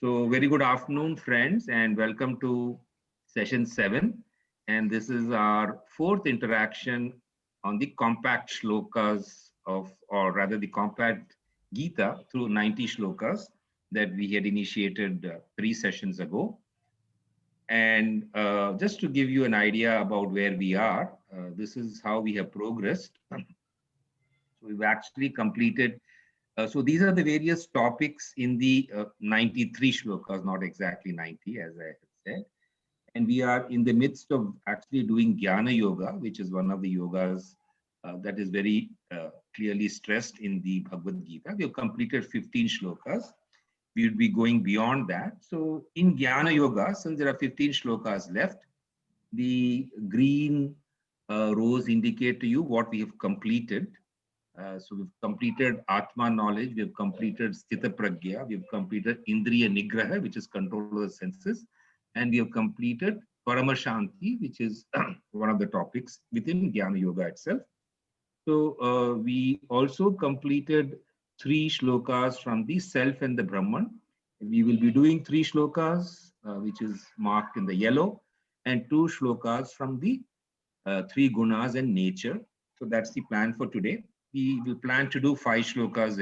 So very good afternoon, friends, and welcome to session 7. And this is our fourth interaction on the compact shlokas of, or rather the compact Gita through 90 shlokas that we had initiated 3 sessions ago. And just to give you an idea about where we are, this is how we have progressed. So we've actually completed. So these are the various topics in the 93 shlokas, not exactly 90, as I have said. And we are in the midst of actually doing Jnana Yoga, which is one of the yogas that is very clearly stressed in the Bhagavad Gita. We have completed 15 shlokas. We would be going beyond that. So in Jnana Yoga, since there are 15 shlokas left, the green rows indicate to you what we have completed. So we've completed Atma knowledge, we've completed Sthita Pragya, we've completed Indriya Nigraha, which is control of the senses, and we have completed Paramashanti, which is one of the topics within Jnana Yoga itself. So we also completed 3 shlokas from the Self and the Brahman. We will be doing 3 shlokas, which is marked in the yellow, and 2 shlokas from the 3 gunas and nature. So that's the plan for today. We will plan to do 5 shlokas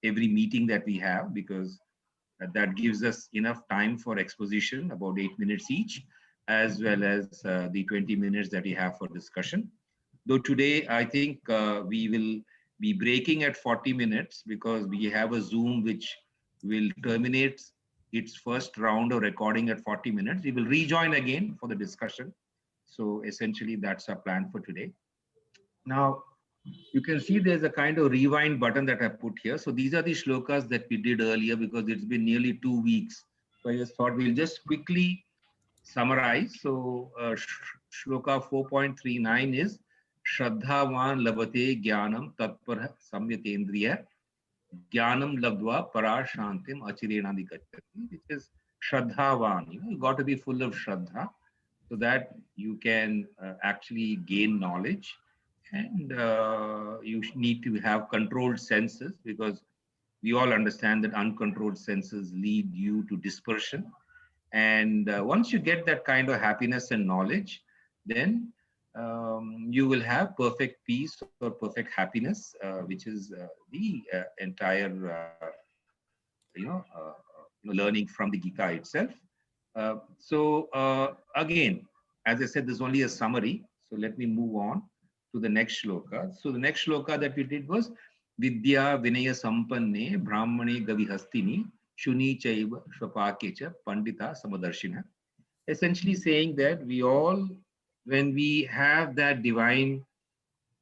every meeting that we have, because that gives us enough time for exposition, about 8 minutes each, as well as the 20 minutes that we have for discussion. Though today I think we will be breaking at 40 minutes because we have a Zoom which will terminate its first round of recording at 40 minutes. We will rejoin again for the discussion. So essentially that's our plan for today. Now, you can see there's a kind of rewind button that I put here. So these are the shlokas that we did earlier because it's been nearly 2 weeks. So I just thought we'll just quickly summarize. So shloka 4.39 is Shraddhavan labate jnanam tatpar samyatendriya jnanam labdva parashantim achirenadi gacchati, which is Shraddhavan. You got to be full of Shraddha so that you can actually gain knowledge. And you need to have controlled senses, because we all understand that uncontrolled senses lead you to dispersion. And once you get that kind of happiness and knowledge, then you will have perfect peace or perfect happiness, which is the entire learning from the Gita itself. Again, as I said, there's only a summary. So let me move on to the next shloka. So the next shloka that we did was Vidya Vinaya Sampanne Brahmane Gavihastini Shuni Chaiva Shvapakecha Pandita Samadarshina. Essentially saying that we all, when we have that divine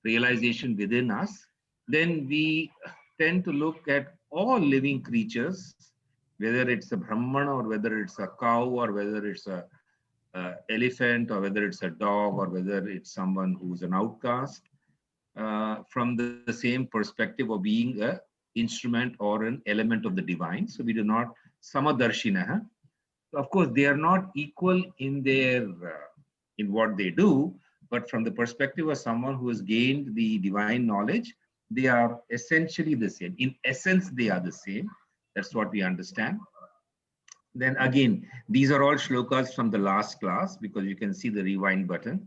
realization within us, then we tend to look at all living creatures, whether it's a Brahman or whether it's a cow or whether it's a elephant or whether it's a dog or whether it's someone who's an outcast, from the same perspective of being a instrument or an element of the divine. So we do not samadarshina. Of course, they are not equal in their in what they do, but from the perspective of someone who has gained the divine knowledge, they are essentially the same. In essence, they are the same. That's what we understand. Then again, these are all shlokas from the last class, because you can see the rewind button.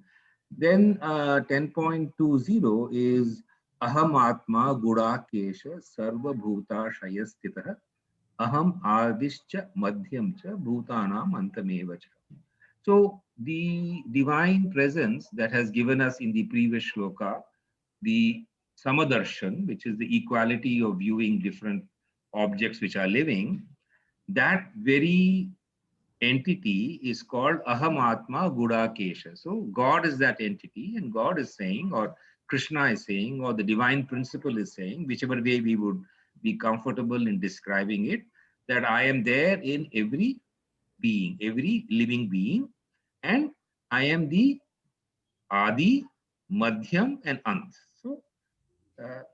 Then 10.20 is Aham Atma Gudakesha Sarva Bhuta Shayastita Aham Adishcha Madhyamcha Bhutanam Antamevacha. So the divine presence that has given us in the previous shloka, the Samadarshan, which is the equality of viewing different objects which are living, that very entity is called Aham Atma Gudakesha. So God is that entity, and God is saying, or Krishna is saying, or the divine principle is saying, whichever way we would be comfortable in describing it, that I am there in every being, every living being, and I am the Adi, Madhyam, and Ant. So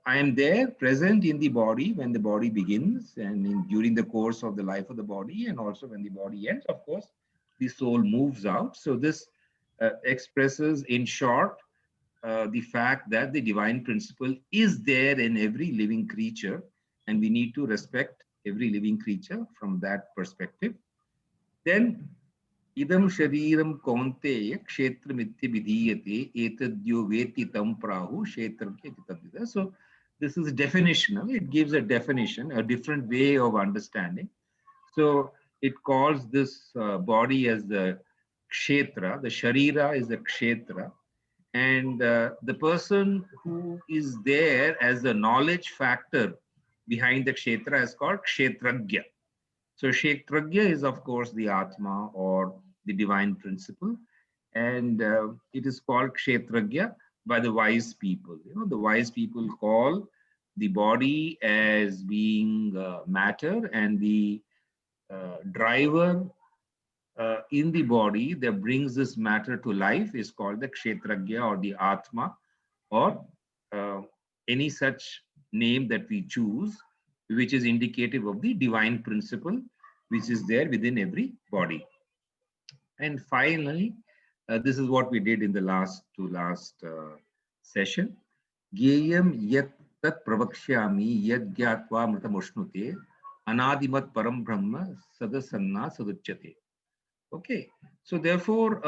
I am there present in the body when the body begins and during the course of the life of the body, and also when the body ends. Of course, the soul moves out. So this expresses in short the fact that the divine principle is there in every living creature, and we need to respect every living creature from that perspective. Then idam shariram kaunteya kshetramitti vidhiyate etadyo veti tam prahu kshetragya tadvida. So this is definitional. It gives a definition, a different way of understanding. So it calls this body as the kshetra. The sharira is the kshetra. And the person who is there as the knowledge factor behind the kshetra is called kshetragya. So kshetragya is, of course, the Atma or the divine principle. And it is called kshetragya by the wise people. You know, the wise people call the body as being matter, and the driver in the body that brings this matter to life is called the kshetragya or the Atma, or any such name that we choose, which is indicative of the divine principle which is there within every body. And finally, this is what we did in the last session. Gyeyam yat tat pravakshyami yad gyatva mritamushnute anadimat param brahma sadasanna saduchyate. Okay, so therefore,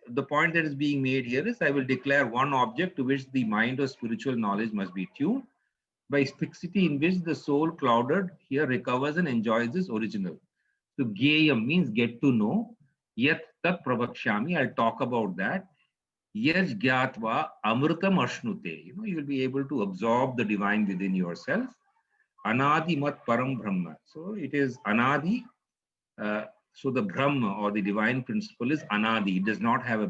the point that is being made here is I will declare one object to which the mind or spiritual knowledge must be tuned, by fixity in which the soul clouded here recovers and enjoys this original. So Gyeyam means get to know. Yat tat pravakshami, I'll talk about that. Yaj gyatva amritam ashnute. You know, you will be able to absorb the divine within yourself. Anadi mat param brahma. So it is anadi. So the Brahma or the divine principle is anadi. It does not have a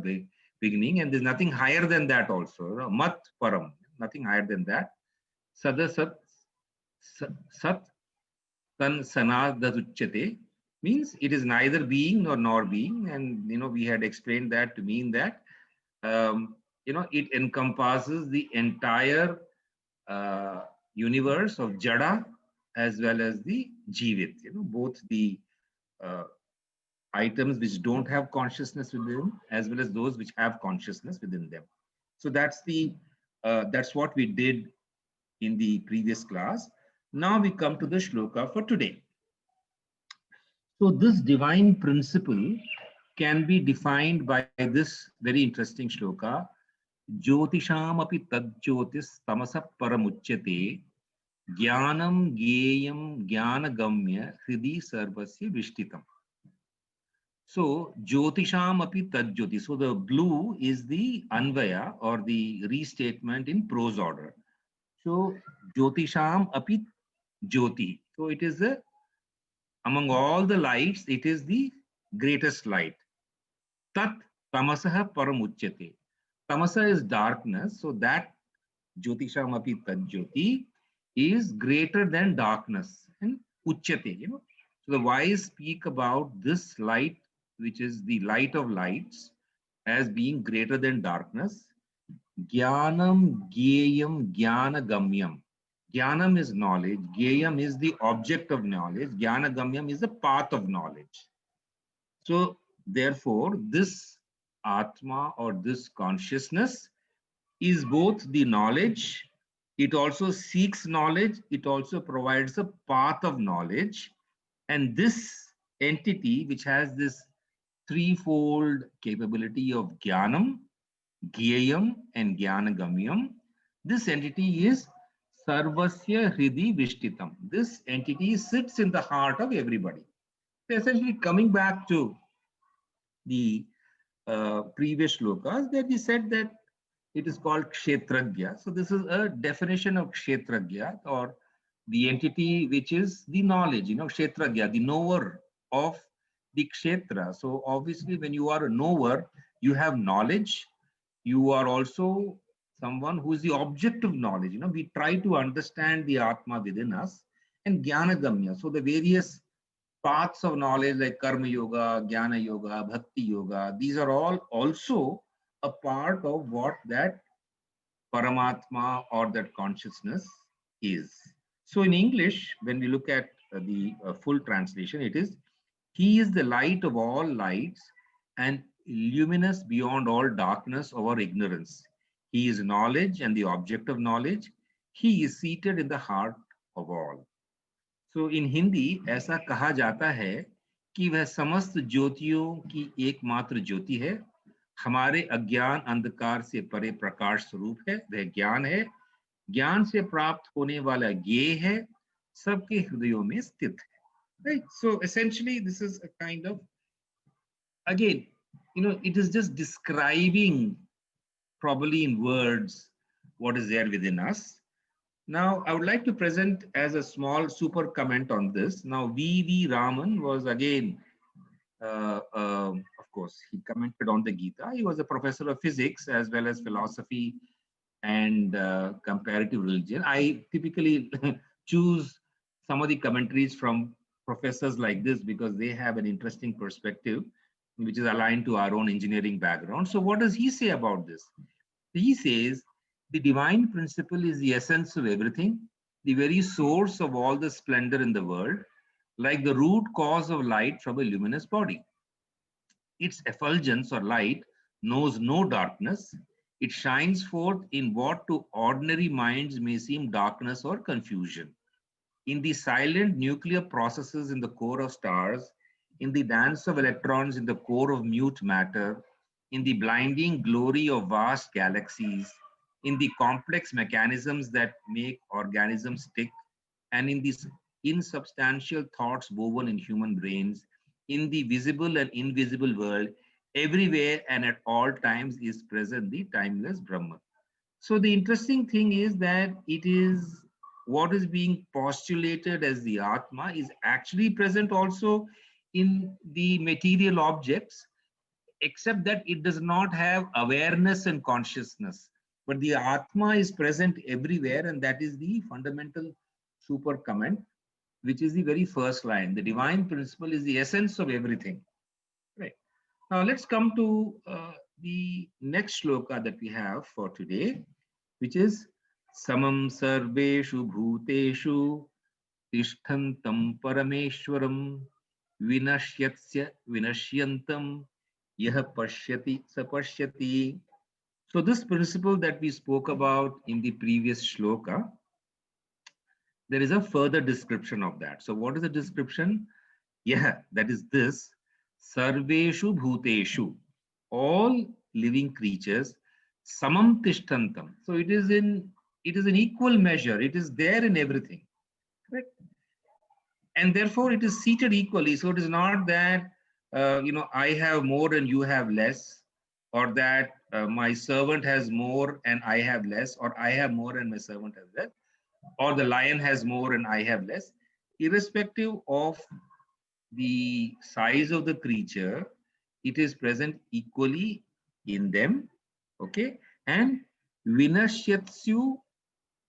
beginning, and there's nothing higher than that also. Mat param, nothing higher than that. Sadasat sat tan sanadaduchyate means it is neither being nor being. And you know, we had explained that to mean that you know, it encompasses the entire universe of jada as well as the jivit. You know, both the items which don't have consciousness within them, as well as those which have consciousness within them. So that's what we did in the previous class. Now we come to the shloka for today. So this divine principle can be defined by this very interesting shloka. Jyotisham api tad jyotis tamasa paramuchyate jnanam gyeyam jnanagamya hridi sarvasya vishtitam. So Jyotisham api tad jyoti. So the blue is the Anvaya or the restatement in prose order. So Jyotisham api jyoti. So it is the, among all the lights, it is the greatest light. Tat tamasaha paramuchyate. Tamasa is darkness. So that Jyotisham api tad jyoti is greater than darkness. And uchyate, you know. So the wise speak about this light, which is the light of lights, as being greater than darkness. Jnanam, Gyeyam, Jnanagamyam. Jnanam is knowledge. Gyeyam is the object of knowledge. Jnanagamyam is the path of knowledge. So therefore, this Atma or this consciousness is both the knowledge. It also seeks knowledge. It also provides a path of knowledge. And this entity, which has this threefold capability of Jnanam, Gyeyam, and Jnanagamyam, this entity is Sarvasya Hridi Vishtitam. This entity sits in the heart of everybody. So essentially, coming back to the previous shlokas, that we said that it is called Kshetragya. So this is a definition of Kshetragya, or the entity which is the knowledge, you know, Kshetragya, the knower of the Kshetra. So obviously, when you are a knower, you have knowledge. You are also someone who is the object of knowledge. You know, we try to understand the Atma within us, and Jnanagamya. So the various paths of knowledge like Karma Yoga, Jnana Yoga, Bhakti Yoga, these are all also a part of what that Paramatma or that consciousness is. So in English, when we look at the full translation, it is, He is the light of all lights and luminous beyond all darkness or ignorance. He is knowledge and the object of knowledge. He is seated in the heart of all. सो इन हिंदी ऐसा कहा जाता है कि वह समस्त ज्योतियों की एकमात्र ज्योति है, हमारे अज्ञान अंधकार से परे प्रकाश स्वरूप है, वह ज्ञान है, ज्ञान से प्राप्त होने वाला ज्ञेय है, सबके हृदयों में स्थित है. Right? So essentially, this is a kind of, again, it is just describing probably in words what is there within us. Now, I would like to present as a small super comment on this. Now, V.V. Raman was again, of course, he commented on the Gita. He was a professor of physics as well as philosophy and comparative religion. I typically choose some of the commentaries from professors like this because they have an interesting perspective which is aligned to our own engineering background. So what does he say about this? He says the divine principle is the essence of everything, the very source of all the splendor in the world, like the root cause of light from a luminous body. Its effulgence or light knows no darkness. It shines forth in what to ordinary minds may seem darkness or confusion. In the silent nuclear processes in the core of stars, in the dance of electrons in the core of mute matter, in the blinding glory of vast galaxies, in the complex mechanisms that make organisms tick, and in these insubstantial thoughts woven in human brains, in the visible and invisible world, everywhere and at all times is present the timeless Brahman. So the interesting thing is that it is what is being postulated as the Atma is actually present also in the material objects, except that it does not have awareness and consciousness. But the Atma is present everywhere, and that is the fundamental super comment, which is the very first line. The divine principle is the essence of everything. Right. Now let's come to the next shloka that we have for today, which is Samam Sarveshu Bhuteshu Tishtantam Parameshwaram Vinashyatsya Vinashyantam Yah Pashyati Sapashyati. So this principle that we spoke about in the previous shloka, there is a further description of that. So what is the description? Yeah, that is this. Sarveshu Bhuteshu. All living creatures, Samam Tishtantam. So it is an equal measure. It is there in everything. Correct? And therefore it is seated equally. So it is not that I have more and you have less, or that my servant has more and I have less, or I have more and my servant has less, or the lion has more and I have less. Irrespective of the size of the creature, it is present equally in them. Okay, and vinashyatsu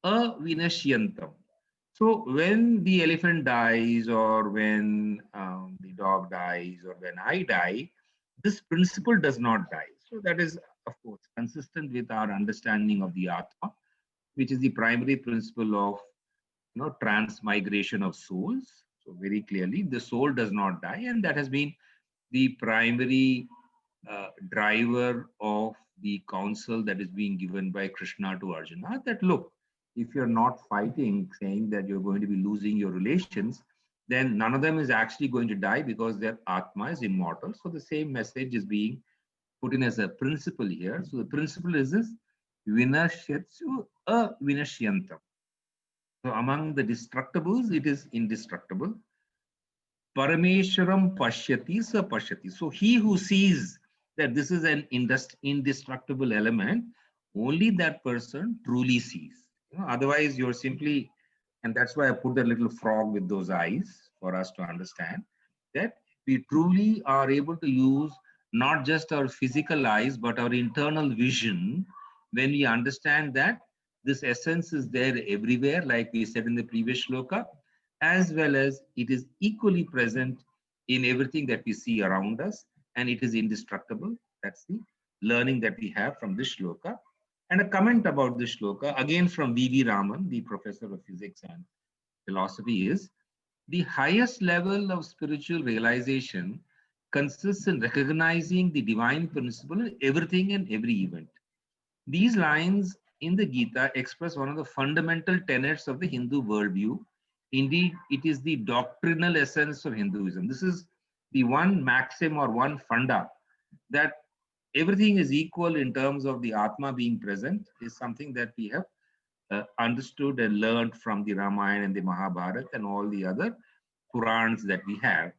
avinashyantam. So when the elephant dies, or when the dog dies, or when I die, this principle does not die. So that is, of course, consistent with our understanding of the Atma, which is the primary principle of transmigration of souls. So very clearly, the soul does not die, and that has been the primary driver of the counsel that is being given by Krishna to Arjuna. That look, if you're not fighting, saying that you're going to be losing your relations, then none of them is actually going to die because their Atma is immortal. So the same message is being put in as a principle here. So the principle is this: Vinashyatsu avinashyantam. So among the destructibles, it is indestructible. Parameshwaram pashyati sa pashyati. So he who sees that this is an indestructible element, only that person truly sees. Otherwise, you're simply, and that's why I put that little frog with those eyes for us to understand that we truly are able to use not just our physical eyes, but our internal vision when we understand that this essence is there everywhere, like we said in the previous shloka, as well as it is equally present in everything that we see around us, and it is indestructible. That's the learning that we have from this shloka. And a comment about this shloka, again from V.V. Raman, the professor of physics and philosophy, is the highest level of spiritual realization consists in recognizing the divine principle in everything and every event. These lines in the Gita express one of the fundamental tenets of the Hindu worldview, Indeed, it is the doctrinal essence of Hinduism. This is the one maxim or one funda that everything is equal in terms of the Atma being present is something that we have understood and learned from the Ramayana and the Mahabharata and all the other Purans that we have.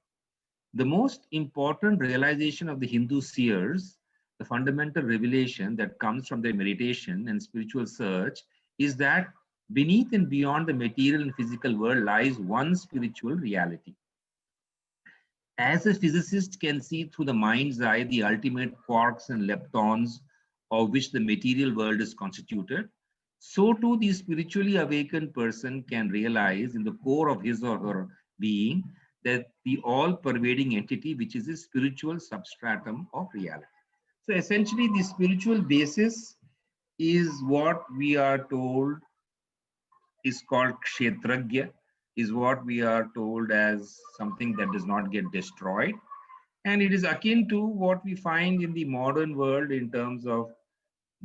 The most important realization of the Hindu seers, the fundamental revelation that comes from their meditation and spiritual search, is that beneath and beyond the material and physical world lies one spiritual reality. As a physicist can see through the mind's eye the ultimate quarks and leptons of which the material world is constituted, so too the spiritually awakened person can realize in the core of his or her being that the all-pervading entity which is a spiritual substratum of reality. So essentially the spiritual basis is what we are told is called kshetragya, is what we are told as something that does not get destroyed. And it is akin to what we find in the modern world in terms of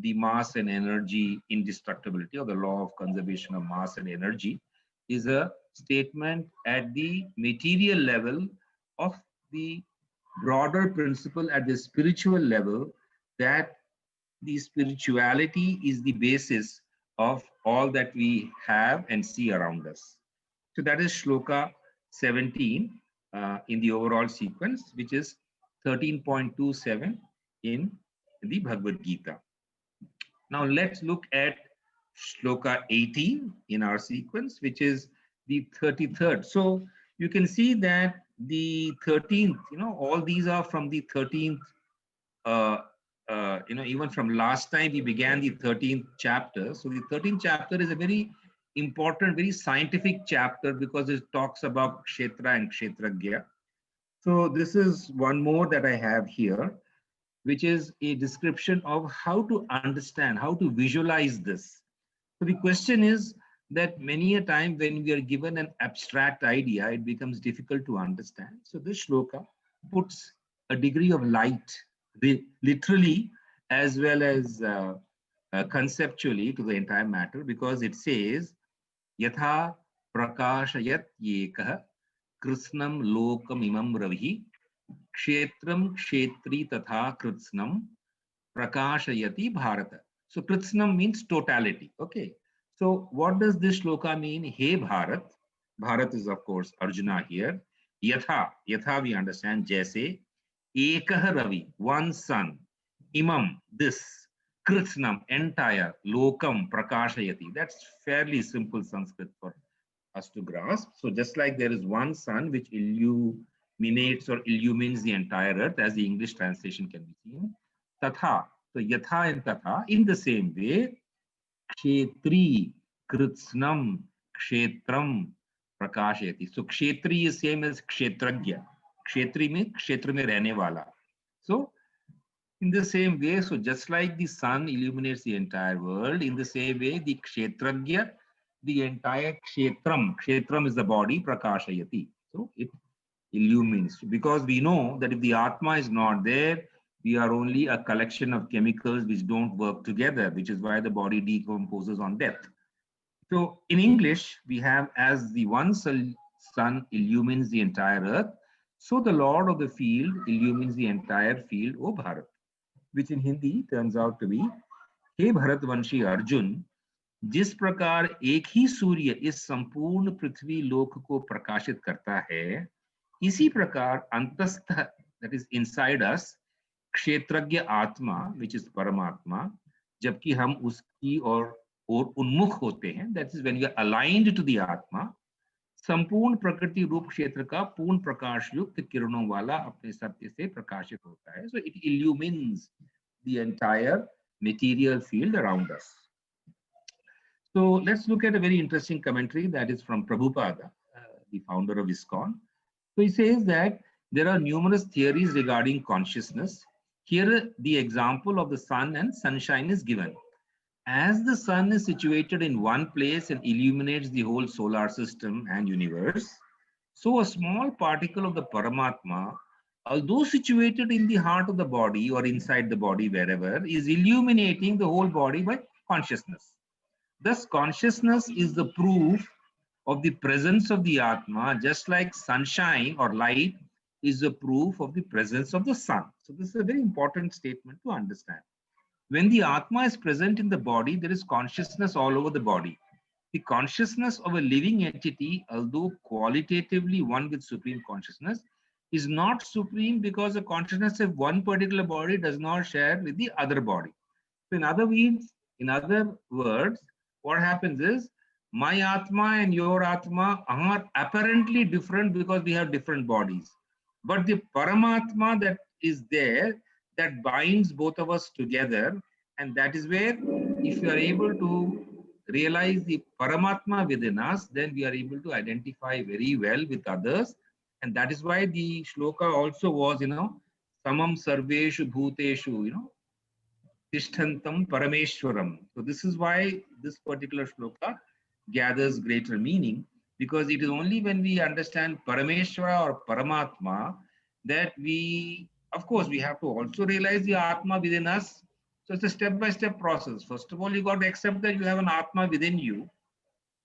the mass and energy indestructibility, or the law of conservation of mass and energy, is a statement at the material level of the broader principle at the spiritual level that the spirituality is the basis of all that we have and see around us. So that is Shloka 17 in the overall sequence, which is 13.27 in the Bhagavad Gita. Now let's look at Shloka 18 in our sequence, which is the 33rd. So you can see that the 13th, all these are from the 13th, even from last time we began the 13th chapter. So the 13th chapter is a very important, very scientific chapter because it talks about Kshetra and Kshetragya. So this is one more that I have here, which is a description of how to understand, how to visualize this. So the question is that many a time when we are given an abstract idea, it becomes difficult to understand. So this shloka puts a degree of light, literally as well as conceptually, to the entire matter, because it says, Yatha prakashayat yekah krishnam lokam imam ravi kshetram kshetri tatha kritsnam prakashayati bharata. So kritsnam means totality. Okay. So what does this shloka mean? Hey Bharat. Bharat is of course Arjuna here. Yatha we understand. Jaise ekah ravi, one sun. Imam, this. Kritsnam, entire. Lokam prakashayati. That's fairly simple Sanskrit for us to grasp. So just like there is one sun which illuminates or illumines the entire earth, as the English translation can be seen. Tatha, so yatha and tatha, in the same way, kshetri, kritsnam, kshetram, prakashayati. So kshetri is same as kshetragya. Kshetri means kshetra mein rehne wala. So in the same way, so just like the sun illuminates the entire world, in the same way, the kshetragya, the entire kshetram is the body, prakashayati. So it illumines, because we know that if the Atma is not there, we are only a collection of chemicals which don't work together, which is why the body decomposes on death. So in English, we have as the one sun illumines the entire earth, so the Lord of the field illumines the entire field, O Bharat, which in Hindi turns out to be, हे भरतवंशी अर्जुन, जिस प्रकार एक ही सूर्य इस संपूर्ण पृथ्वी लोक को प्रकाशित करता है, इसी प्रकार अंतस्थ, that is inside us, क्षेत्रज्ञ आत्मा, which is परमात्मा, जबकि हम उसकी और उन्मुख होते हैं, that is when we are aligned to the आत्मा, संपूर्ण प्रकृति रूप क्षेत्र का पूर्ण प्रकाश युक्त किरणों वाला अपने सत्य से प्रकाशित होता है. So it illumines the entire material field around us. So let's look at a very interesting commentary that is from Prabhupada, the founder of ISKCON. So he says that there are numerous theories regarding consciousness. Here the example of the sun and sunshine is given. As the sun is situated in one place and illuminates the whole solar system and universe, so a small particle of the Paramatma, although situated in the heart of the body or inside the body, wherever, is illuminating the whole body by consciousness. Thus, consciousness is the proof of the presence of the Atma, just like sunshine or light is a proof of the presence of the sun. So this is a very important statement to understand. When the Atma is present in the body, there is consciousness all over the body. The consciousness of a living entity, although qualitatively one with supreme consciousness, is not supreme because the consciousness of one particular body does not share with the other body. So in other words, what happens is my Atma and your Atma are apparently different because we have different bodies. But the Paramatma that is there, that binds both of us together, and that is where if you are able to realize the Paramatma within us, then we are able to identify very well with others. And that is why the shloka also was, samam sarveshu bhuteshu, Tishtantam Parameshwaram. So this is why this particular shloka gathers greater meaning, because it is only when we understand Parameshwara or Paramatma that we, of course, we have to also realize the Atma within us. So it's a step-by-step process. First of all, you got to accept that you have an Atma within you.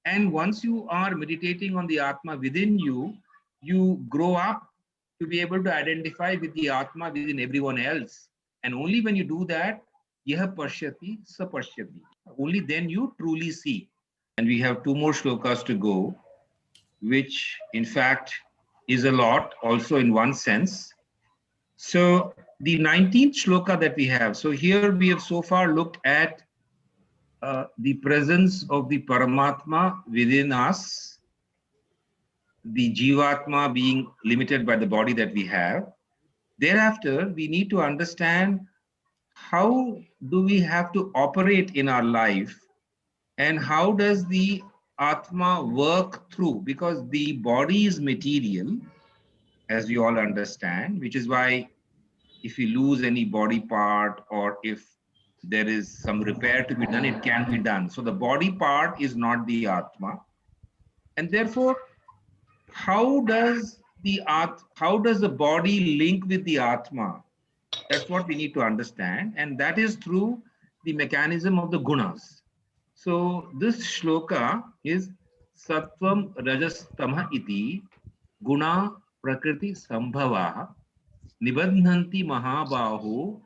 And once you are meditating on the Atma within you, you grow up to be able to identify with the Atma within everyone else. And only when you do that, Yaha Pashyati Sapashyati. Only then you truly see. And we have two more shlokas to go, which in fact is a lot also in one sense. So the 19th shloka that we have, so here we have so far looked at the presence of the Paramatma within us, the Jivatma being limited by the body that we have. Thereafter, we need to understand how do we have to operate in our life and how does the Atma work through, because the body is material, as we all understand, which is why if we lose any body part or if there is some repair to be done, it can be done. So the body part is not the Atma. And therefore, how does the body link with the Atma? That's what we need to understand. And that is through the mechanism of the gunas. So this shloka is Sattvam Rajas Tamah iti Guna Prakriti Sambhava Nibandhanti Mahabaho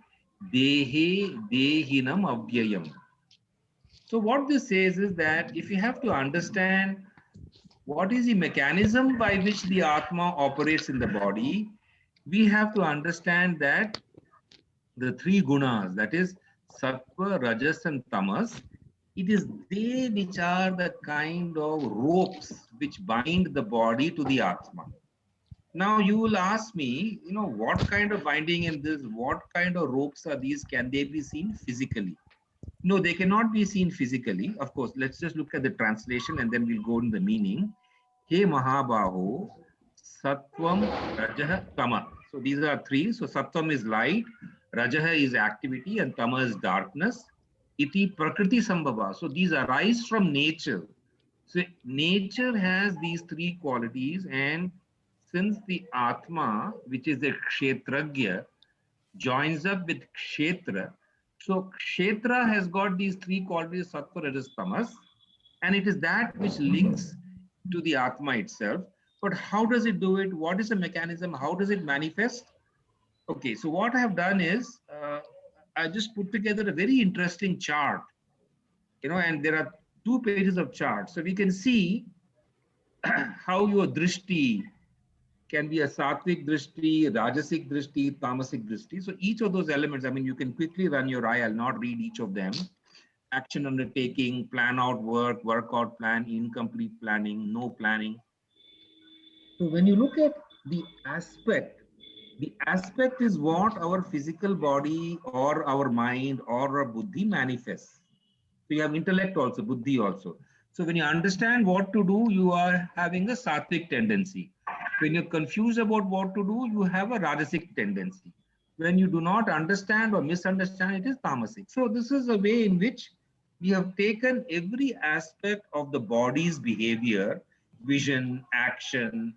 Dehe Dehinam Avyayam. So what this says is that if you have to understand what is the mechanism by which the Atma operates in the body, we have to understand that the three gunas, that is Sattva, Rajas and Tamas, it is they which are the kind of ropes which bind the body to the Atma. Now you will ask me, what kind of binding in this, what kind of ropes are these? Can they be seen physically? No, they cannot be seen physically. Of course, let's just look at the translation and then we'll go into the meaning. He Mahabaho, Sattvam, Rajah, Tama. So these are three. So Sattvam is light, Rajah is activity, and Tama is darkness. Iti Prakriti Sambhava. So these arise from nature. So nature has these three qualities, and since the Atma, which is a Kshetragya, joins up with Kshetra, so Kshetra has got these three qualities, Sattva, Rajas, Tamas, and it is that which links to the Atma itself. But how does it do it? What is the mechanism? How does it manifest? Okay, so what I have done is I just put together a very interesting chart, and there are 2 pages of chart. So we can see how your drishti can be a sattvic drishti, rajasic drishti, tamasic drishti. So each of those elements, I mean, you can quickly run your eye. I'll not read each of them. Action undertaking, plan out work, workout plan, incomplete planning, no planning. So when you look at the aspect is what our physical body or our mind or our buddhi manifests. So you have intellect also, buddhi also. So when you understand what to do, you are having a sattvic tendency. When you're confused about what to do, you have a rajasic tendency. When you do not understand or misunderstand, it is tamasic. So this is a way in which we have taken every aspect of the body's behavior, vision, action,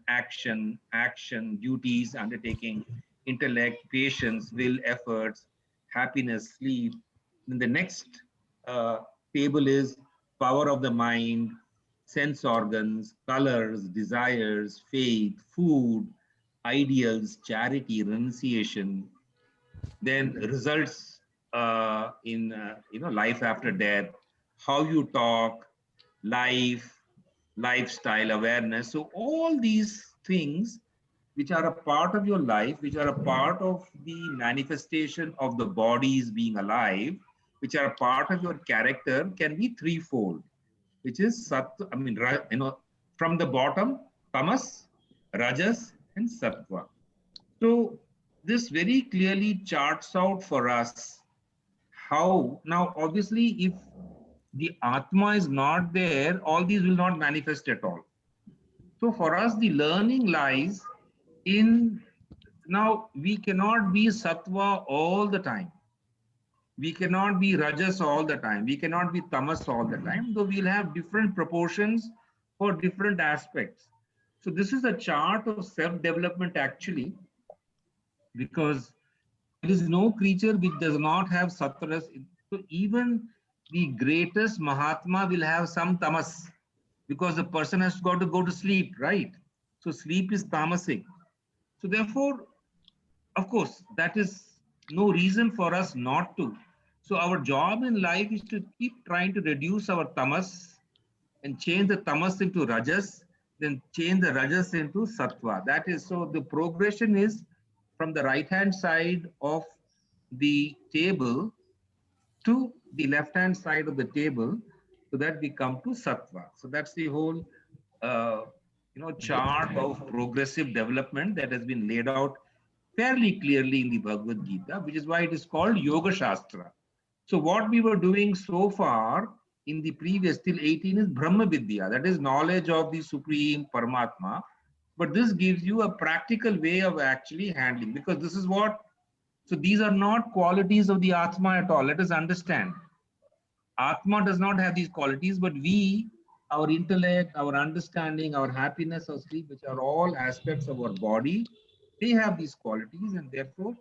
duties, undertaking, intellect, patience, will, efforts, happiness, sleep. In the next table is power of the mind, sense organs, colors, desires, faith, food, ideals, charity, renunciation, then results in life after death, how you talk, life, lifestyle, awareness. So all these things which are a part of your life, which are a part of the manifestation of the bodies being alive, which are a part of your character, can be threefold, which is sattva, from the bottom, tamas, rajas, and sattva. So this very clearly charts out for us how, now obviously if the Atma is not there, all these will not manifest at all. So for us, the learning lies in, now we cannot be sattva all the time. We cannot be rajas all the time. We cannot be tamas all the time, though we'll have different proportions for different aspects. So this is a chart of self-development actually, because there is no creature which does not have sattvaras. So even the greatest Mahatma will have some tamas, because the person has got to go to sleep, right? So sleep is tamasic. So therefore, of course, that is no reason for us not to. So our job in life is to keep trying to reduce our tamas and change the tamas into rajas, then change the rajas into sattva. That is, so the progression is from the right hand side of the table to the left hand side of the table, so that we come to sattva. So that's the whole uh, chart of progressive development that has been laid out fairly clearly in the Bhagavad Gita, which is why it is called Yoga Shastra. So what we were doing so far in the previous till 18 is Brahma Vidya, that is knowledge of the Supreme Paramatma. But this gives you a practical way of actually handling, because this is what, so these are not qualities of the Atma at all. Let us understand. Atma does not have these qualities, but we, our intellect, our understanding, our happiness, our sleep, which are all aspects of our body, they have these qualities, and therefore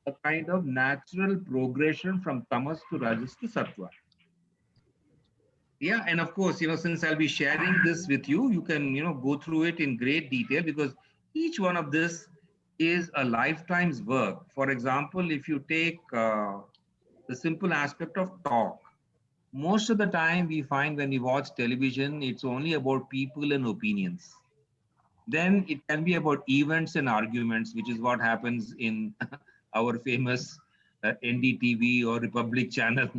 a kind of natural progression from tamas to rajas to sattva. Yeah, and of course, since I'll be sharing this with you, you can, go through it in great detail, because each one of this is a lifetime's work. For example, if you take the simple aspect of talk, most of the time we find when we watch television, it's only about people and opinions. Then it can be about events and arguments, which is what happens in our famous NDTV or Republic channel.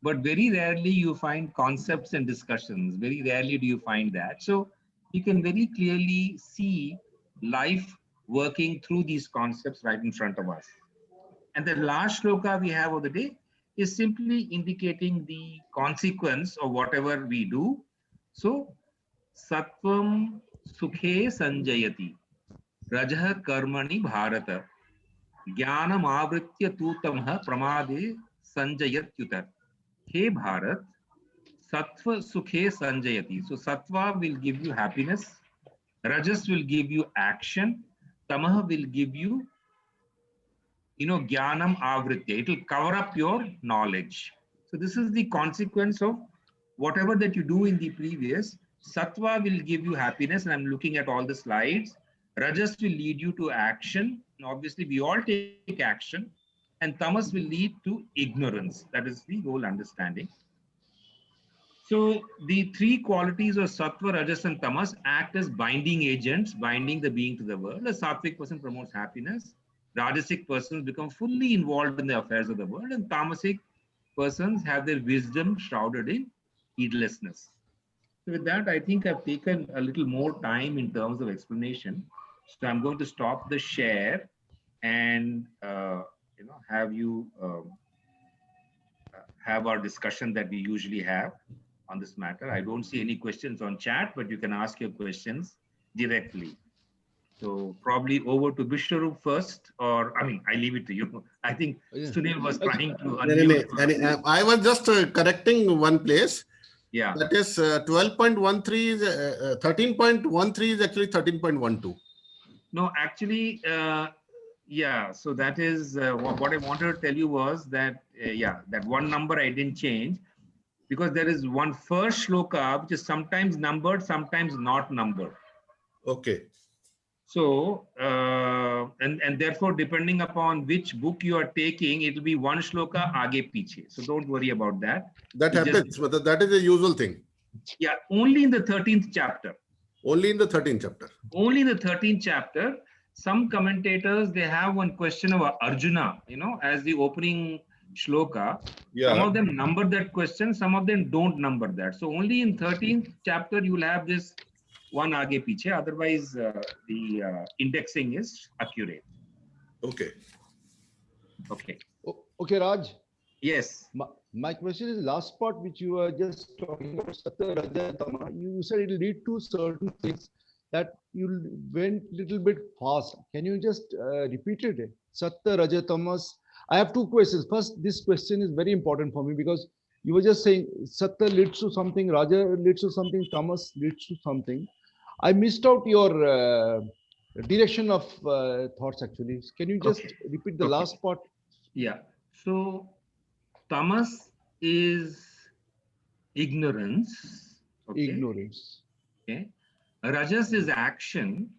But very rarely you find concepts and discussions. Very rarely do you find that. So you can very clearly see life working through these concepts right in front of us. And the last shloka we have of the day is simply indicating the consequence of whatever we do. So, Sattvam Sukhe Sanjayati, Rajah Karmani Bharata, Jnanam Avritya Tutamha Pramade Sanjayatyutar. Hey Bharat, Sattva Sukhe Sanjayati. So, Sattva will give you happiness, Rajas will give you action, Tamaha will give you jnanam avritya. It will cover up your knowledge. So this is the consequence of whatever that you do in the previous. Sattva will give you happiness, and I'm looking at all the slides. Rajas will lead you to action, and obviously we all take action, and tamas will lead to ignorance. That is the whole understanding. So the three qualities of sattva, rajas, and tamas act as binding agents, binding the being to the world. A sattvic person promotes happiness. Rajasic persons become fully involved in the affairs of the world, and tamasic persons have their wisdom shrouded in heedlessness. So with that, I think I've taken a little more time in terms of explanation. So I'm going to stop the share and have you have our discussion that we usually have on this matter. I don't see any questions on chat, but you can ask your questions directly. So probably over to Bishwarup first, or I leave it to you. I think Sunil was trying to unmute. I was just correcting one place. Yeah. That is 12.13 is 13.13 is actually 13.12. No, actually, yeah. So that is what I wanted to tell you was that, that one number I didn't change. because there is one first shloka which is sometimes numbered, sometimes not numbered. Okay. So, and therefore, depending upon which book you are taking, it will be one shloka aage piche. So don't worry about that. That It's just, happens, but that is a usual thing. yeah, only in the 13th chapter. Only in the 13th chapter. Only in the 13th chapter. Some commentators, they have one question of Arjuna, as the opening shloka. Yeah. Some of them number that question, some of them don't number that. So only in 13th chapter, you will have this one aage piche. Otherwise, the indexing is accurate. Okay. Okay. Okay, Raj. Yes. My question is last part which you were just talking about, Sattva, Raja, Tama. You said it will lead to certain things that you went little bit fast. Can you just repeat it? Sattva, Raja, Tamas. I have two questions. First, this question is very important for me because you were just saying Sattva leads to something, Raja leads to something, Tamas leads to something. I missed out your direction of thoughts actually. Can you just repeat the last part? Yeah. So tamas is ignorance. Okay. Ignorance. Okay. Rajas is action.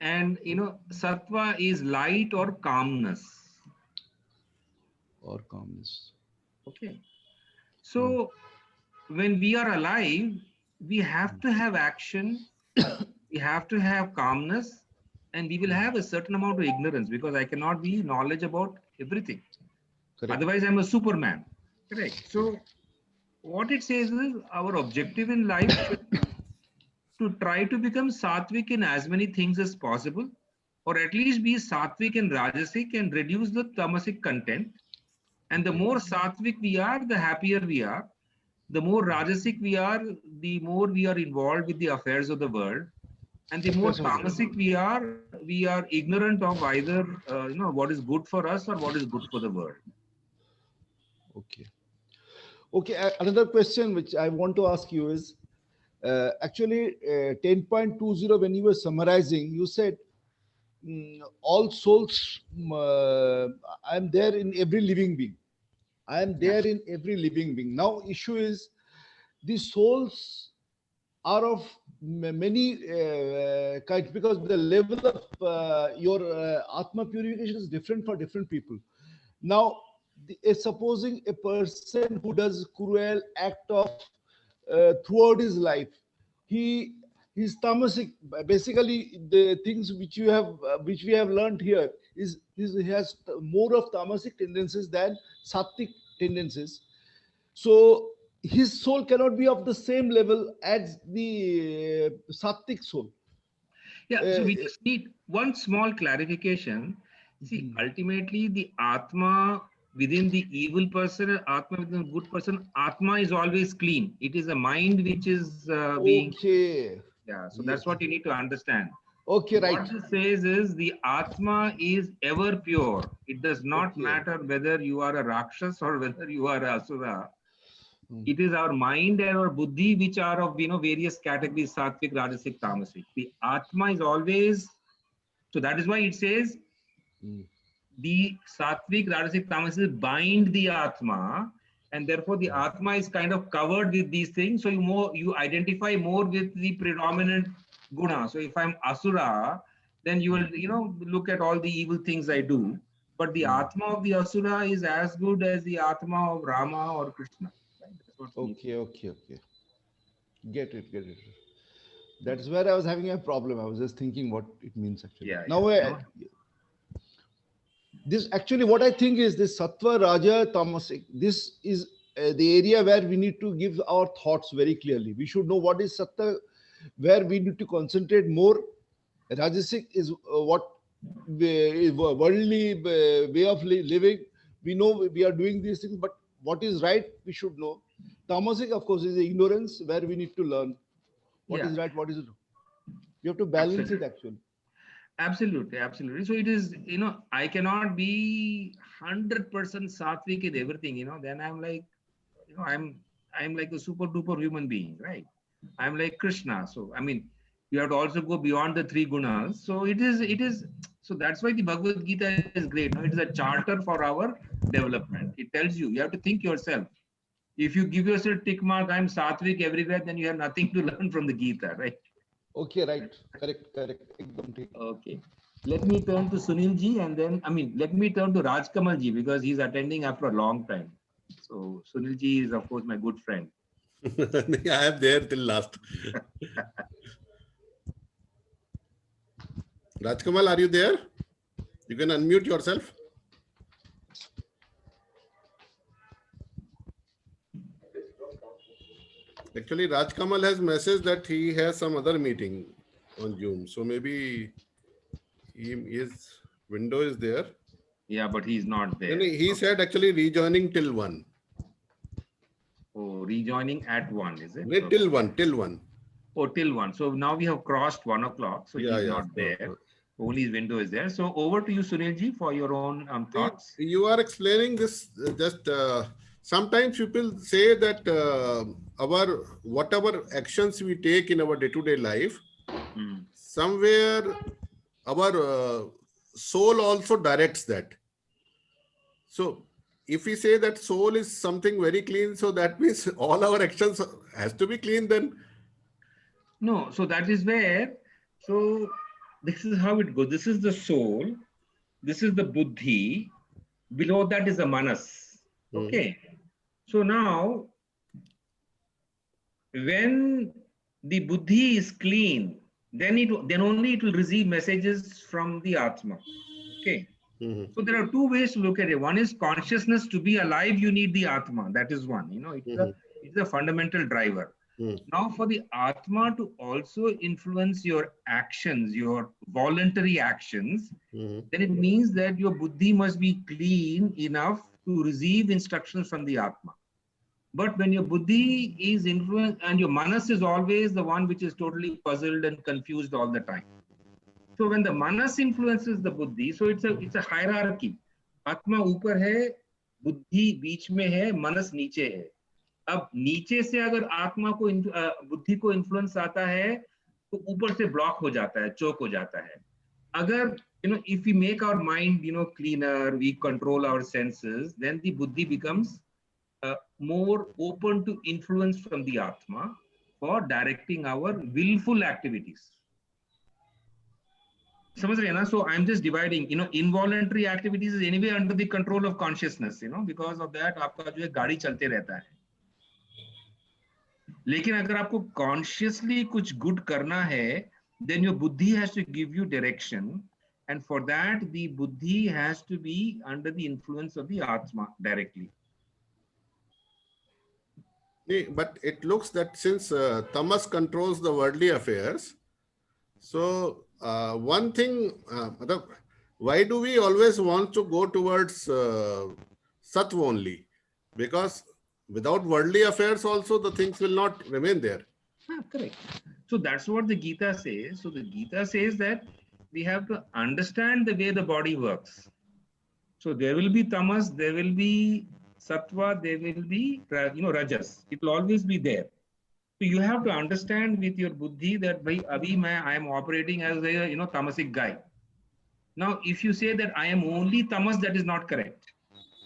And sattva is light or calmness. Or calmness. Okay. So when we are alive, we have to have action, we have to have calmness, and we will have a certain amount of ignorance because I cannot be knowledge about everything. Correct. Otherwise, I'm a superman. Correct. So what it says is our objective in life should be to try to become sattvic in as many things as possible, or at least be sattvic and rajasic and reduce the tamasic content. And the more sattvic we are, the happier we are. The more rajasic we are, the more we are involved with the affairs of the world. And the more tamasic we are ignorant of either what is good for us or what is good for the world. Okay. Okay. Another question which I want to ask you is actually 10.20 when you were summarizing, you said all souls. I am there in every living being. I am there in every living being. Now, issue is the souls are of many kinds because the level of your Atma purification is different for different people. Now, supposing a person who does cruel act of throughout his life, he's tamasic. Basically, the things which we have learned here is he has more of tamasic tendencies than sattvic tendencies. So his soul cannot be of the same level as the sattvic soul. Yeah, so we just need one small clarification. See, ultimately, the Atma within the evil person and Atma within the good person, Atma is always clean. It is a mind which is being. Okay. Yeah, so that's what you need to understand. Okay, right. What it says is the Atma is ever pure. It does not matter whether you are a Rakshas or whether you are a Asura. It is our mind and our buddhi which are of various categories, sattvic, rajasic, tamasic. The Atma is always, so that is why it says the sattvic, rajasic, tamasic bind the Atma, and therefore the Atma is kind of covered with these things. So you identify more with the predominant guna. So if I'm Asura, then you will look at all the evil things I do. But the Atma of the Asura is as good as the Atma of Rama or Krishna. Okay. Get it. That's where I was having a problem. I was just thinking what it means actually. Yeah. Now, this actually what I think is this sattva, raja, tamasic. This is the area where we need to give our thoughts very clearly. We should know what is sattva, where we need to concentrate more. Rajasic is what worldly way of living. We know we are doing these things, but what is right, we should know. Tamasic, of course, is ignorance where we need to learn what is right, what is wrong. We have to balance it actually. Absolutely. So it is, I cannot be 100% sattvic in everything, then I'm like, I'm like a super duper human being, right? I'm like Krishna. So, I mean, you have to also go beyond the three gunas. So it is, so that's why the Bhagavad Gita is great. It is a charter for our development. It tells you. You have to think yourself. If you give yourself tick mark, I'm Satvik everywhere, then you have nothing to learn from the Gita, right? Okay, right. Correct. Ekdam theek. Okay. Let me turn to Sunil ji and then, let me turn to Rajkamal ji because he's attending after a long time. So Sunil ji is, of course, my good friend. I am there till last. Rajkamal, are you there? You can unmute yourself. Actually, Rajkamal has messaged that he has some other meeting on Zoom. So maybe his window is there. Yeah, but he's not there. He said actually rejoining till 1. Oh, rejoining at 1, is it? Wait, till 1. Oh, till 1. So now we have crossed 1 o'clock. So he's not there. Only his window is there. So over to you, Sunil ji, for your own thoughts. You are explaining this just sometimes people say that our whatever actions we take in our day-to-day life, somewhere our soul also directs that. So if we say that soul is something very clean, so that means all our actions has to be clean then. No, so that is where, so this is how it goes. This is the soul. This is the buddhi. Below that is the manas. Okay. So now, when the buddhi is clean, then only it will receive messages from the Atma. Okay. So there are two ways to look at it. One is consciousness. To be alive, you need the Atma. That is one. It's a fundamental driver. Now, for the Atma to also influence your actions, your voluntary actions, then it means that your buddhi must be clean enough to receive instructions from the Atma. But when your buddhi is influenced, and your manas is always the one which is totally puzzled and confused all the time. So when the manas influences the buddhi, so it's a hierarchy. Atma ऊपर है, बुद्धि बीच में है, manas नीचे है. अब नीचे से अगर आत्मा को बुद्धि को इन्फ्लुएंस आता है तो ऊपर से ब्लॉक हो जाता है, चोक हो जाता है. अगर if we make our mind cleaner, we control our senses, then the buddhi becomes more open to influence from the Atma for directing our willful activities. समझ रहे हैं ना? So I'm just dividing, involuntary activities is anyway under the control of consciousness, because of that आपका जो है गाड़ी चलते रहता है. लेकिन अगर आपको consciously कुछ good करना है, then your buddhi has to give you direction, and for that the buddhi has to be under the influence of the Atma directly. But it looks that since tamas controls the worldly affairs, so one thing, why do we always want to go towards sattva only? Because without worldly affairs also the things will not remain there. Correct. So that's what the Gita says. So the Gita says that we have to understand the way the body works. So there will be tamas, there will be sattva, there will be rajas. It will always be there. So you have to understand with your buddhi that I am operating as a tamasic guy. Now if you say that I am only tamas, that is not correct.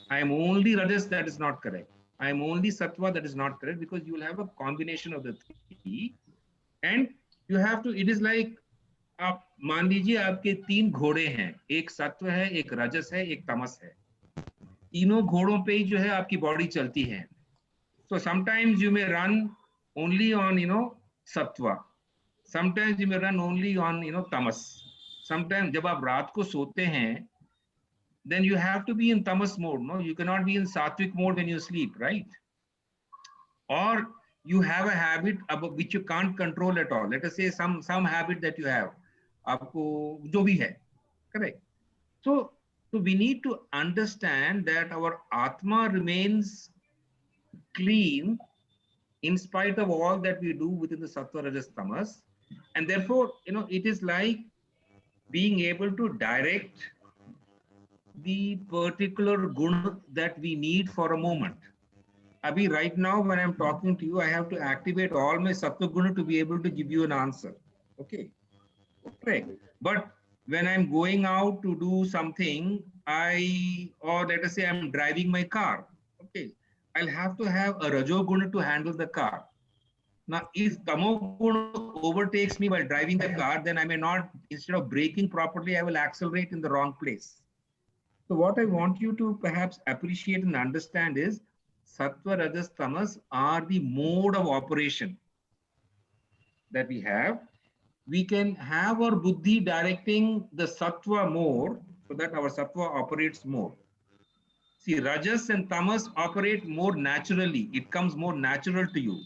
I am only rajas, that is not correct. I am only sattva, that is not correct, because you will have a combination of the three, and you have to, it is like, आप मान लीजिए आपके 3 घोड़े हैं, एक सत्व है, एक रजस है, एक तमस है. तीनों घोड़ों पे ही जो है आपकी बॉडी चलती है. So sometimes you may run only on sattva, sometimes you may run only on tamas. Sometimes जब आप रात को सोते हैं, then you have to be in tamas mode. No, you cannot be in sattvic mode when you sleep, right? Or you have a habit which you can't control at all. Let us say some habit that you have, आपको जो भी है, correct? So we need to understand that our Atma remains clean in spite of all that we do within the sattva, rajas, tamas, and therefore it is like being able to direct the particular guna that we need for a moment. Abhi, right now when I'm talking to you, I have to activate all my sattva guna to be able to give you an answer. Okay, correct. But when I'm going out to do something, or let us say I'm driving my car. Okay, I'll have to have a Rajoguna to handle the car. Now, if Tamoguna overtakes me while driving the car, then I may not, instead of braking properly, I will accelerate in the wrong place. So what I want you to perhaps appreciate and understand is Sattva, Rajas, Tamas are the mode of operation that we have. We can have our buddhi directing the Sattva more so that our Sattva operates more. See, Rajas and Tamas operate more naturally. It comes more natural to you.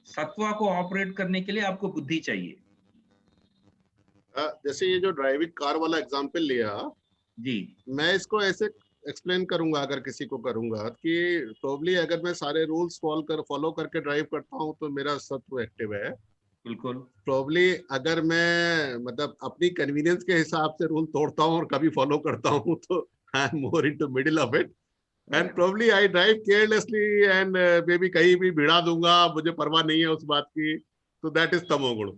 Sattva को operate करने के लिए आपको बुद्धि चाहिए. जैसे ये जो ड्राइविंग कार वाला एग्जांपल लिया जी, मैं इसको ऐसे एक्सप्लेन करूंगा अगर किसी को करूंगा कि प्रोबब्ली अगर मैं सारे रूल्स फॉलो करके ड्राइव करता हूं तो मेरा सत्व एक्टिव है. बिल्कुल. प्रोबब्ली अगर मैं मतलब अपनी कन्वीनियंस के हिसाब से रूल तोड़ता हूं और कभी फॉलो करता हूं तो I am more into middle of it and probably I drive carelessly and may be कहीं भी भिड़ा दूंगा, मुझे परवाह नहीं है उस बात की, तो दैट इज तमोगुण.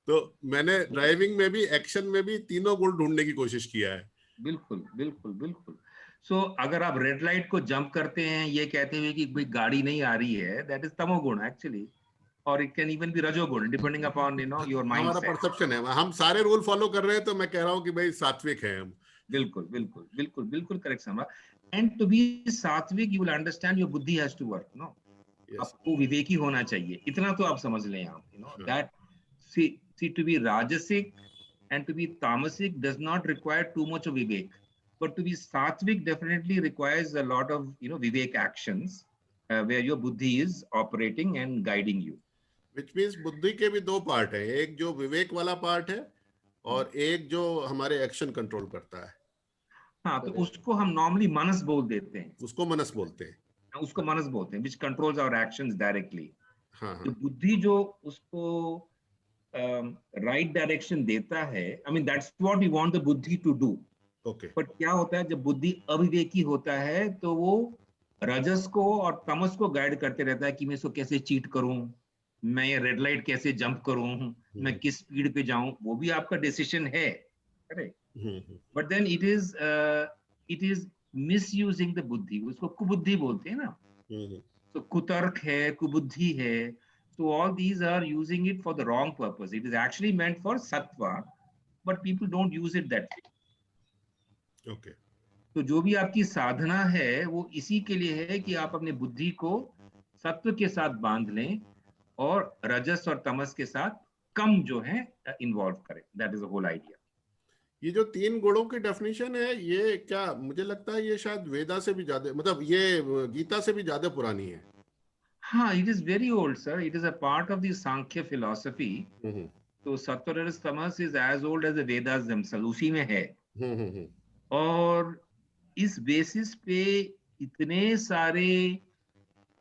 तो मैंने ड्राइविंग में भी एक्शन में भी तीनों गुण ढूंढने की कोशिश किया है. बिल्कुल बिल्कुल बिल्कुल. सो अगर आप रेड लाइट को जंप करते हैं ये कहते हुए कि भाई गाड़ी नहीं आ रही है, दैट इज तमोगुण एक्चुअली, और इट कैन इवन बी रजोगुण डिपेंडिंग अपॉन योर माइंड. हमारा परसेप्शन है, हम सारे रूल फॉलो कर रहे हैं तो मैं कह रहा हूँ कि भाई सात्विक है हम. बिल्कुल बिल्कुल बिल्कुल बिल्कुल करेक्ट समझा. एंड टू बी सात्विक यू विल अंडरस्टैंड योर बुद्धि हैज टू वर्क. नो, आपको विवेकी होना चाहिए, इतना तो आप समझ लें आप. That see to be rajasic and to be tamasic does not require too much of vivek, but to be sattvic definitely requires a lot of vivek actions where your buddhi is operating and guiding you. Which means बुद्धि के भी दो part है, एक जो विवेक वाला part है और एक जो हमारे एक्शन कंट्रोल करता है. हाँ, तो उसको हम नॉर्मली मनस बोल देते हैं. उसको मनस बोलते हैं. उसको मनस बोलते हैं, which controls our actions directly. हाँ, तो बुद्धि जो उसको राइट डायरेक्शन देता है, I mean that's what we want the buddhi to do. Okay. But क्या होता है जब बुद्धि अविवेकी होता है तो वो रजस को और तमस को गाइड करते रहता है कि मैं इसको कैसे चीट करूं, मैं ये रेड लाइट कैसे जंप करूं, मैं किस स्पीड पे जाऊं. वो भी आपका डिसीजन है, correct, but then it is misusing the buddhi. उसको कुबुद्धि बोलते हैं ना. तो कुतर्क है, कुबुद्धि है. So all these are using it for the wrong purpose. It is actually meant for sattva, but people don't use it that way. Okay. तो जो भी आपकी साधना है वो इसी के लिए है कि आप अपने बुद्धि को सत्व के साथ बांध लें और रजस और तमस के साथ कम जो है इन्वॉल्व करें. That is the whole idea. ये जो तीन गुणों की डेफिनेशन है, ये क्या मुझे लगता है ये शायद वेदा से भी ज्यादा, मतलब ये गीता से भी ज्यादा पुरानी है. हाँ, it is very old, sir. It is a part of the Sankhya philosophy. तो सत्व रजस तमस is as old as the Vedas themselves. उसी में है. और इस बेसिस पे इतने सारे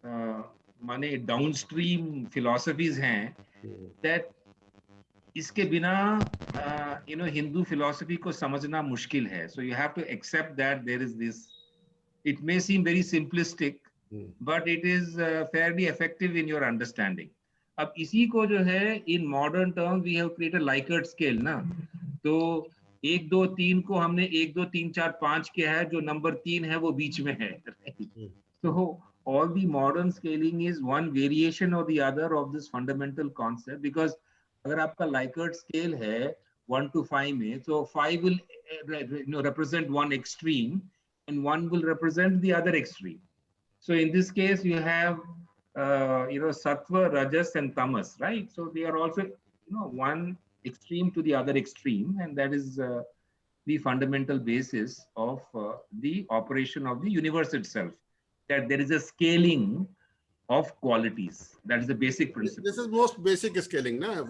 माने डाउनस्ट्रीम फिलॉसफीज हैं that इसके बिना हिंदू फिलॉसफी को समझना मुश्किल है. So you have to accept that there is this. It may seem very simplistic, but it is fairly effective in your understanding. अब इसी को जो है in modern terms we have created Likert scale ना. तो 1 2 3 को हमने 1 2 3 4 5 किया है, जो नंबर 3 है वो बीच में है. So all the modern scaling is one variation or the other of this fundamental concept, because अगर आपका Likert scale है 1 to 5 में, so 5 will represent one extreme and 1 will represent the other extreme. So in this case, you have, sattva, rajas, and tamas, right? So they are also, one extreme to the other extreme, and that is the fundamental basis of the operation of the universe itself. That there is a scaling of qualities. That is the basic principle. This is most basic scaling, na?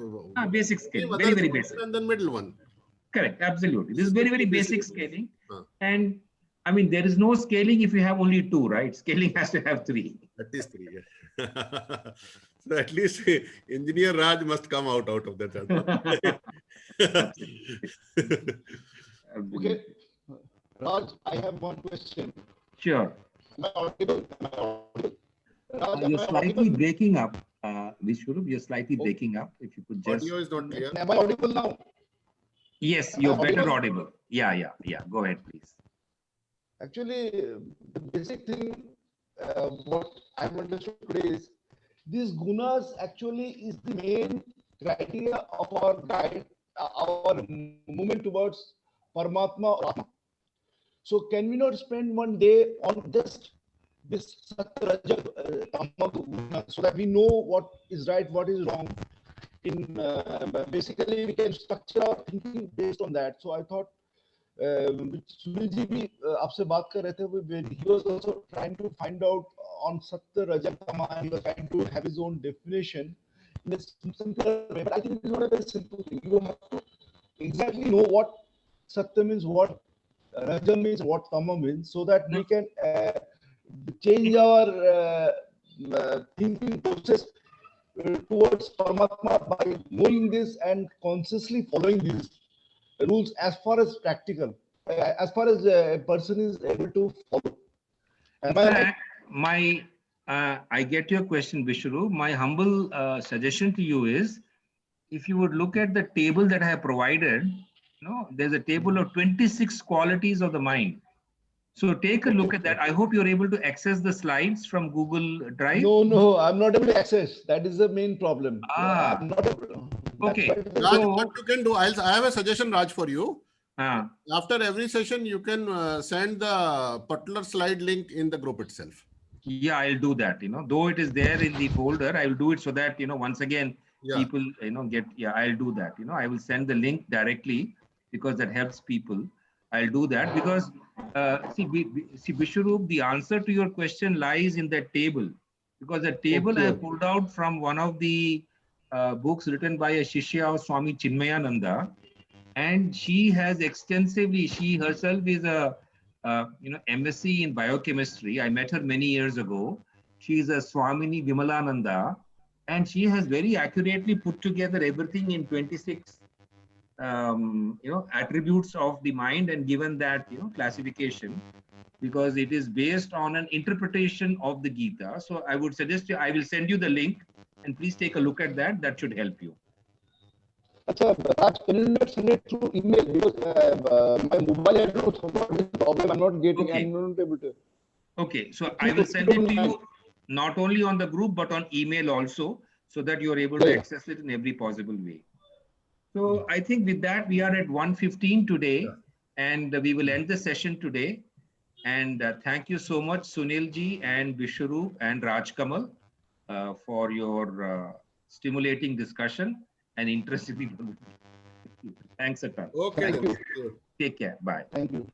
Basic scaling, very, very basic. And then middle one. Correct, absolutely. This is very, very basic scaling. And I mean, there is no scaling if you have only 2, right? Scaling has to have 3. At least 3, yeah. So at least engineer Raj must come out of that. Okay, Raj, I have one question. Sure. Am I audible? Raj, you're slightly breaking up. Vishwarup, you're slightly breaking up. If you could just... Audio is not clear. Am I audible now? Yes, you're better audible. Yeah. Go ahead, please. Actually, the basic thing what I've understood today is these gunas actually is the main criteria of our guide, our movement towards Paramatma or Atma. So can we not spend one day on just this Satya Raja Guna so that we know what is right, what is wrong? In basically we can structure our thinking based on that. So I thought Sunil ji bhi aapse baat kar rahe the, he was also trying to find out on Satya Raja Tama, he was trying to have his own definition in a simpler way. But I think it's not a very simple thing. You have to exactly know what Satya means, what Raja means, what Tama means, so that we can change our thinking process towards Paramatma by knowing this and consciously following these rules as far as practical, as far as a person is able to follow. In fact, I get your question, Vishnu. My humble suggestion to you is, if you would look at the table that I have provided, there's a table of 26 qualities of the mind. So take a look at that. I hope you're able to access the slides from Google Drive. No, I'm not able to access. That is the main problem. I'm not able to. Okay. Raj, so, what you can do, I have a suggestion, Raj, for you. After every session, you can send the particular slide link in the group itself. Yeah, I'll do that. Though it is there in the folder, I will do it so that, once again, people, get, I'll do that. I will send the link directly because that helps people. I'll do that because, see, Vishwaroop, the answer to your question lies in that table, because the table I have pulled out from one of the books written by a Shishya of Swami Chinmayananda, and she has extensively, she herself is a MSc in biochemistry. I met her many years ago. She is a Swamini Vimalananda, and she has very accurately put together everything in 26 attributes of the mind and given that classification, because it is based on an interpretation of the Gita. So I would suggest I will send you the link, and please take a look at that. That should help you. Raj, can you not send it through email? Because my mobile address problem. I'm not getting. Okay. I'm not able to. Okay, so I will send it to you not only on the group but on email also, so that you are able to access it in every possible way. So I think with that we are at 1:15 today, and we will end the session today. And thank you so much, Sunil ji and Vishwaroop and Raj Kamal, for your stimulating discussion and interesting. Thanks a ton. Okay. Thank you. Take care. Bye. Thank you.